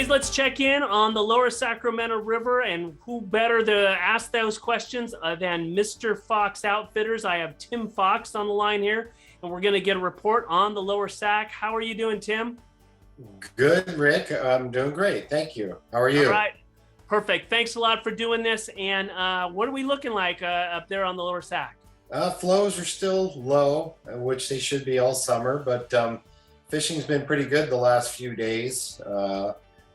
Anyways, let's check in on the Lower Sacramento River, and who better to ask those questions than Mr. Fox Outfitters. I have Tim Fox on the line here, and we're going to get a report on the Lower Sac. How are you doing, Tim? Good, Rick. I'm doing great. Thank you. How are you? All right. Perfect. Thanks a lot for doing this. And what are we looking like up there on the Lower Sac? Flows are still low, which they should be all summer, but fishing's been pretty good the last few days.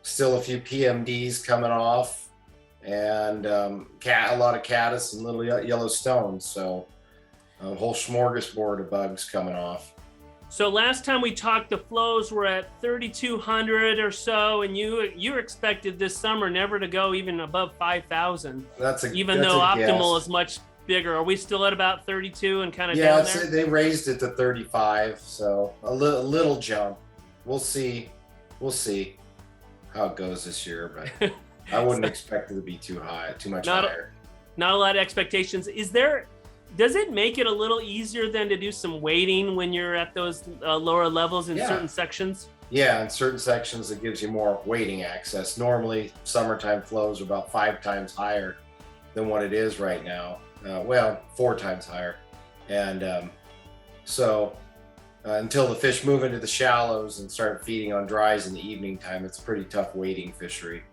Still a few PMDs coming off, and a lot of caddis and little yellow stones. So a whole smorgasbord of bugs coming off. So last time we talked, the flows were at 3,200 or so, and you expected this summer never to go even above 5,000. Even though optimal is much bigger. Are we still at about 32 and kind of down there? Yeah, they raised it to 35, so a little jump. We'll see how it goes this year, but I wouldn't expect it to be too much higher. Not a lot of expectations. Does it make it a little easier then to do some wading when you're at those lower levels in certain sections? Yeah, in certain sections it gives you more wading access. Normally, summertime flows are about 5 times higher than what it is right now. 4 times higher. And until the fish move into the shallows and start feeding on dries in the evening time, it's a pretty tough wading fishery.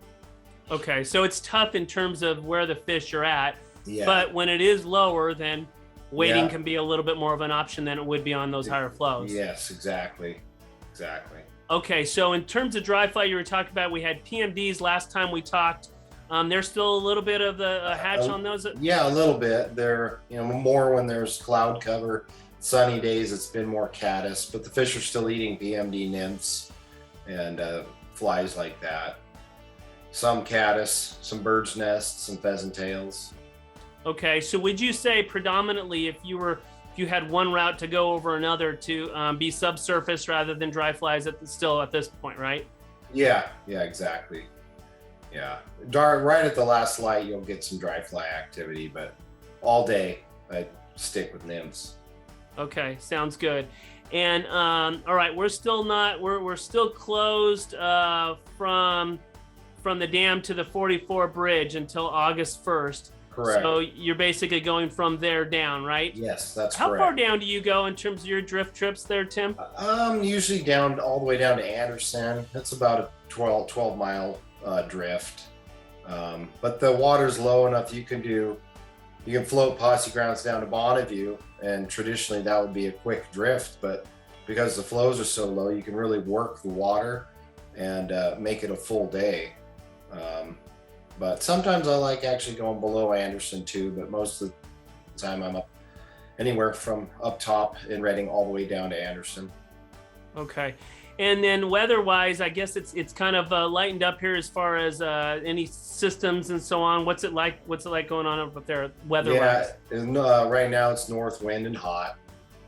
Okay, so it's tough in terms of where the fish are at. Yeah. But when it is lower, then wading can be a little bit more of an option than it would be on those higher flows. Yes, exactly. Okay, so in terms of dry fly, you were talking about, we had PMDs last time we talked. There's still a little bit of a hatch on those? Yeah, a little bit. They're, more when there's cloud cover. Sunny days, it's been more caddis, but the fish are still eating PMD nymphs and flies like that. Some caddis, some bird's nests, some pheasant tails. Okay, so would you say predominantly if you had one route to go over another to be subsurface rather than dry flies at this point, right? Yeah, exactly. Yeah, right at the last light, you'll get some dry fly activity, but all day I stick with nymphs. Okay, sounds good. And all right, we're still closed from the dam to the 44 bridge until August 1st. Correct. So you're basically going from there down, right? Yes, that's correct. How far correct. down do you go in terms of your drift trips there, Tim? Usually down all the way down to Anderson. It's about a 12 mile drift. But the water's low enough you can float posse grounds down to Bonneview, and traditionally that would be a quick drift, but because the flows are so low, you can really work the water and make it a full day. But sometimes I like actually going below Anderson too, but most of the time I'm up anywhere from up top in Redding all the way down to Anderson. Okay. And then weather-wise, I guess it's kind of lightened up here as far as any systems and so on. What's it like going on up there weather-wise? Yeah, right now it's north wind and hot,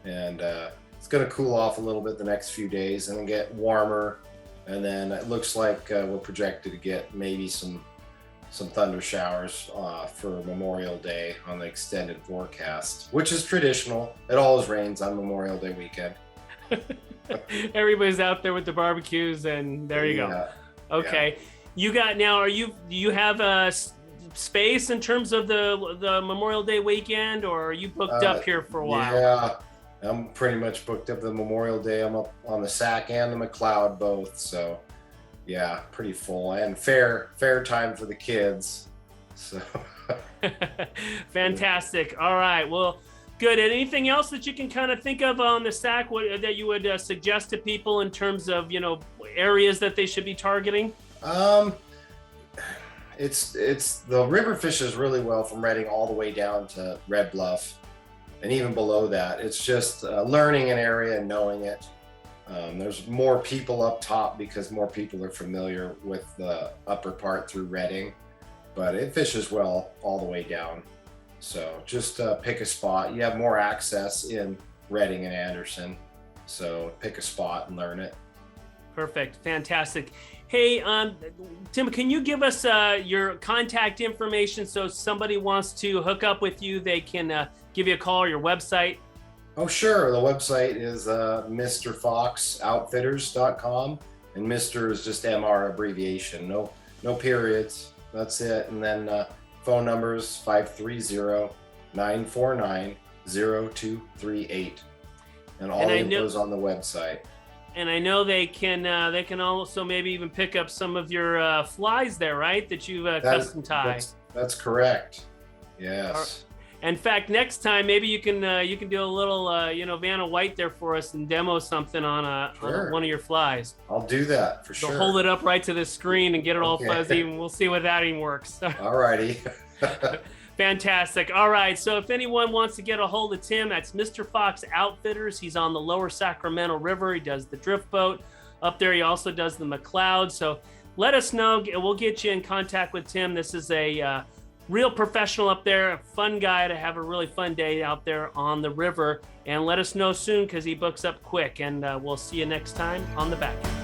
and it's going to cool off a little bit the next few days and then get warmer. And then it looks like we're projected to get maybe some thunder showers for Memorial Day on the extended forecast, which is traditional. It always rains on Memorial Day weekend. Everybody's out there with the barbecues, and there you go. Okay. Yeah. You got now. Do you have a space in terms of the Memorial Day weekend, or are you booked up here for a while? Yeah, I'm pretty much booked up the Memorial Day. I'm up on the Sac and the McLeod both, so yeah, pretty full and fair time for the kids. So fantastic. All right. Well, good. And anything else that you can kind of think of on the Sac that you would suggest to people in terms of areas that they should be targeting? It's the river fishes really well from Redding all the way down to Red Bluff, and even below that. It's just learning an area and knowing it. There's more people up top because more people are familiar with the upper part through Redding, but it fishes well all the way down. So just pick a spot. You have more access in Redding and Anderson, so pick a spot and learn it. Perfect. Fantastic. Hey, Tim, can you give us your contact information so if somebody wants to hook up with you, they can give you a call, or your website? Oh, sure. The website is MrFoxOutfitters.com, and Mr. is just MR abbreviation. No periods. That's it. And then phone numbers 530-949-0238, and all the info is on the website. And I know they can also maybe even pick up some of your flies there, right? That you custom tie. That's correct. Yes. In fact, next time maybe you can do a little Vanna White there for us and demo something on one of your flies. I'll do that for sure. So hold it up right to the screen and get it all fuzzy, and we'll see what that even works. All righty. Fantastic. All right. So if anyone wants to get a hold of Tim, that's Mr. Fox Outfitters. He's on the Lower Sacramento River. He does the drift boat up there. He also does the McLeod. So let us know. We'll get you in contact with Tim. This is a real professional up there, a fun guy to have a really fun day out there on the river. And let us know soon, because he books up quick. And we'll see you next time on The Back End.